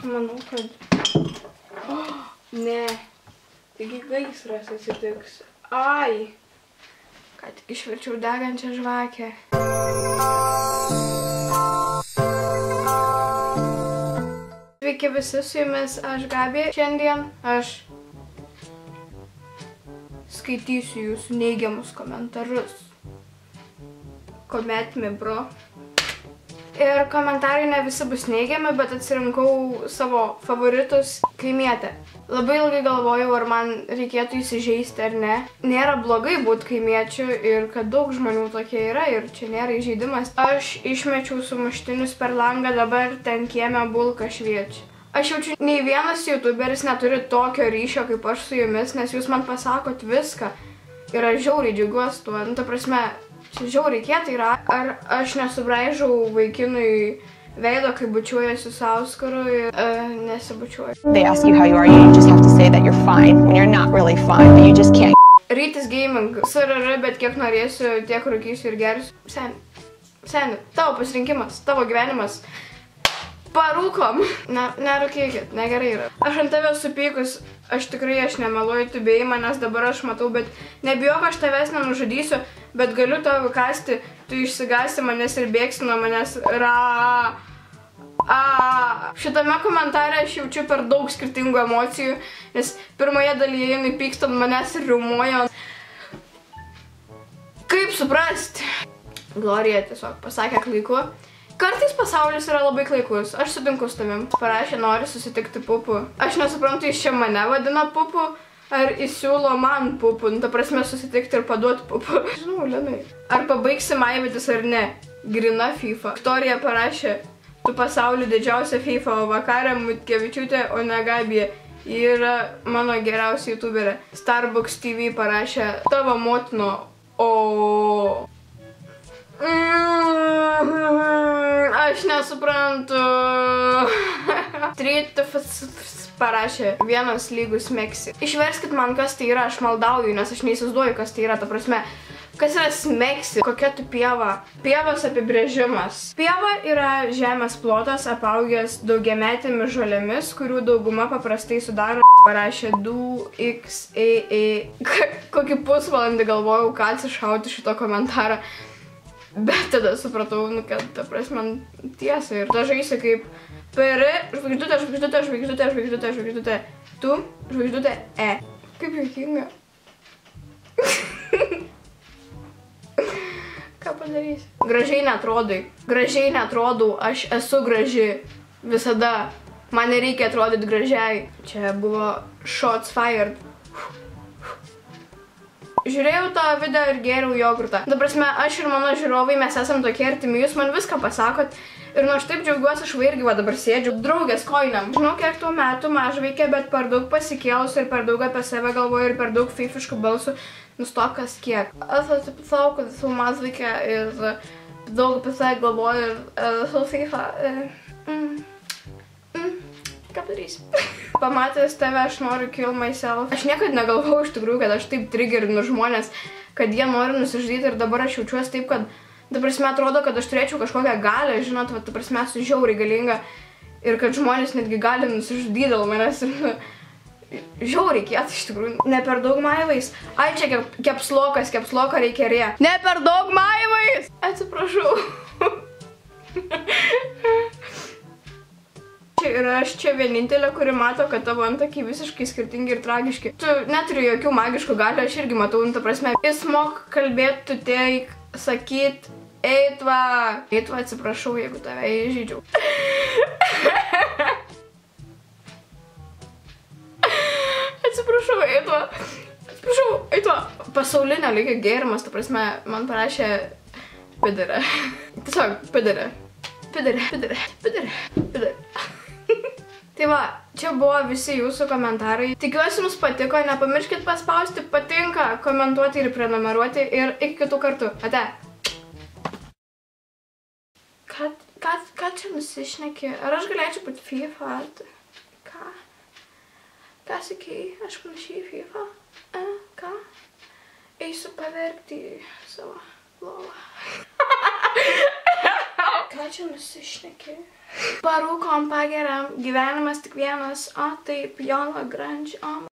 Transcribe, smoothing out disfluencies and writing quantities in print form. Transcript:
Manau, kad... Ne. Taigi gaisras atsitiks. Ai. Ką tik išverčiau degančią žvakę. Sveiki visi, su jumis aš Gabija. Šiandien aš skaitysiu jūsų neigiamus komentarus. Comment me, bro. Ir komentarai ne visi bus neigiami, bet atsirinkau savo favoritus kaimietę. Labai ilgai galvojau, ar man reikėtų įsižeisti ar ne. Nėra blogai būti kaimiečiu ir kad daug žmonių tokie yra ir čia nėra įžeidimas. Aš išmečiau sumuštinius per langą, dabar ten kieme bulka šviečia. Aš jaučiu, nei vienas youtuberis neturi tokio ryšio kaip aš su jumis, nes jūs man pasakot viską. Ir aš žiauriai džiaugiuosi tuo. Nu, ta prasme, čia žiauriai kietai yra. Ar aš nesubraižau vaikinui veido, kai bučiuojasi su Auskaru ir nesibučiuoju. They ask you how you are, you just have to say that you're fine when you're not really fine, but you just can't. Rytis Gaming. SRR, bet kiek norėsiu, tiek rūkysiu ir gersiu. Seni, tavo pasirinkimas, tavo gyvenimas. Parūkom. Nerūkėkit, negerai yra. Aš ant tavęs supykus, aš nemeluoju, tu bijai manęs dabar aš matau, bet nebijok, aš tavęs nenužudysiu, bet galiu tavo kasti, tu išsigasi manęs ir bėgsi nuo manęs. Šitame komentare aš jaučiu per daug skirtingų emocijų, nes pirmoje dalyje jinai pyksta ant manęs ir riaumoja. Kaip suprasti? Glorija tiesiog pasakė klaiku. Kartais pasaulis yra labai klaikus, aš sutinku su tavim. Parašė, nori susitikti pupu. Aš nesuprantu, jis čia mane vadina pupu, ar jis siūlo man pupu, ta prasme susitikti ir paduoti pupu. Žinau, Lenai. Ar pabaigsi maivytis ar ne? Grina FIFA. Viktorija parašė, tu pasaulio didžiausia FIFA, o Vakarė Mutkevičiūtė, o ne Gabija. Ji yra mano geriausia youtuberė. Starbucks TV parašė, tavo motino, o... Aš nesuprantu. Street parašė, vienas lygus Meksi. Išverskit man, kas tai yra, aš maldauju, nes aš neįsivaizduoju, kas tai yra, ta prasme. Kas yra Smeksi? Kokia tu pieva? Pievos apibrėžimas. Pieva yra žemės plotas apaugęs daugiametėmis žolėmis, kurių dauguma paprastai sudaro. Parašė 2xaa. Kokį pusvalandį galvojau, ką atsišauti šito komentarą. Bet tada supratau, kad ta prasme tiesa ir dažaisi kaip PR, žvaigždutė, žvaigždutė, žvaigždutė, žvaigždutė, žvaigždutė, tu, žvaigždutė, E. Kaip juokinga. Ką padarysi? Gražiai neatrodai. Gražiai neatrodau, aš esu graži. Visada. Man nereikia atrodyti gražiai. Čia buvo shots fired. Žiūrėjau tą video ir gėriau jogurtą. Ta prasme, aš ir mano žiūrovai, mes esam tokie artimi, jūs man viską pasakot. Ir nu aš taip džiaugiuosi, aš irgi va dabar sėdžiu draugės kojiniam. Žinau, kiek tų metų mažvaikė, bet per daug pasikėlusi ir per daug apie save galvoju ir per daug fifiškų balsų. Nustok kas kiek. Aš atsipasau, kad esu mažvaikė ir daug apie save galvoju ir esu fifa. Ką padarysi? Pamatęs tave, aš noriu kill myself. Aš niekad negalvojau iš tikrųjų, kad aš taip triggerinu žmonės, kad jie nori nusižudyti ir dabar aš jaučiuosi taip, kad, ta prasme, atrodo, kad aš turėčiau kažkokią galią, žinot, ta prasme, esu žiauriai galinga ir kad žmonės netgi gali nusižudyti dėl manęs ir žiauriai kieta iš tikrųjų. Ne per daug maivais. Ai, čia kepsloką reikia rė. Ne per daug maivais! Atsiprašau. Ir aš čia vienintelė, kuri mato, kad tavo antakiai visiškai skirtingi ir tragiški. Tu neturi jokių magiškų galių, aš irgi matau, ta prasme. Jis mok kalbėti, tu teik, sakyt, eitva. Eitva, atsiprašau, jeigu tave įžeidžiau. Atsiprašau, eitva. Atsiprašau, eitva. Pasaulinio lygio gėrimas, ta prasme, man parašė pidarė. Tiesiog pidarė. Pidarė. Tai va, čia buvo visi jūsų komentarai. Tikiuosi jums patiko, nepamirškit paspausti patinka, komentuoti ir prenumeruoti ir iki kitų kartų. Ate. Ką čia nusišneki? Ar aš galėčiau būti FIFA? Ką? Ką sakei? Aš panašiai FIFA? Ką? Eisiu paverkti savo lovą. Ką čia nusišneki? Parūkom, pageriam, gyvenimas tik vienas, o taip, Jono Grandž, o